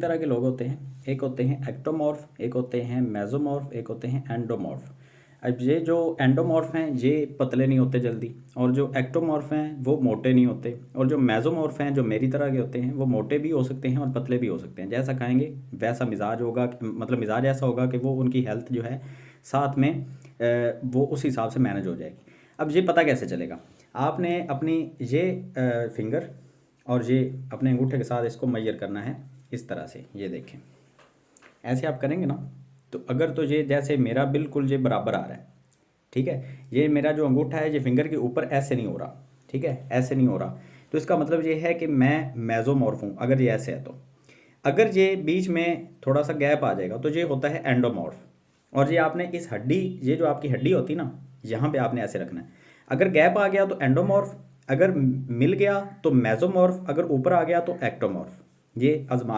तरह के लोग होते हैं, एक होते हैं एक्टोमॉर्फ, एक होते हैं मेसोमॉर्फ, एक होते हैं एंडोमॉर्फ। अब ये जो एंडोमॉर्फ हैं ये पतले नहीं होते जल्दी, और जो एक्टोमॉर्फ हैं वो मोटे नहीं होते, और जो मेसोमॉर्फ हैं जो मेरी तरह के होते हैं वो मोटे भी हो सकते हैं और पतले भी हो सकते हैं। जैसा खाएंगे वैसा मिजाज होगा, मतलब मिजाज ऐसा होगा कि वो उनकी हेल्थ जो है साथ में वो उस हिसाब से मैनेज हो जाएगी। अब ये पता कैसे चलेगा? आपने अपनी ये फिंगर और ये अपने अंगूठे के साथ इसको मेजर करना है इस तरह से। ये देखें, ऐसे आप करेंगे ना, तो अगर तो ये जैसे मेरा बिल्कुल ये बराबर आ रहा है, ठीक है, ये मेरा जो अंगूठा है ये फिंगर के ऊपर ऐसे नहीं हो रहा, ठीक है, ऐसे नहीं हो रहा, तो इसका मतलब ये है कि मैं मेसोमॉर्फ हूँ। अगर ये ऐसे है तो, अगर ये बीच में थोड़ा सा गैप आ जाएगा तो ये होता है एंडोमॉर्फ। और ये आपने इस हड्डी, ये जो आपकी हड्डी होती है ना, यहाँ पे आपने ऐसे रखना है। अगर गैप आ गया तो एंडोमॉर्फ, अगर मिल गया तो मेसोमॉर्फ, अगर ऊपर आ गया तो एक्टोमॉर्फ। ये आजमा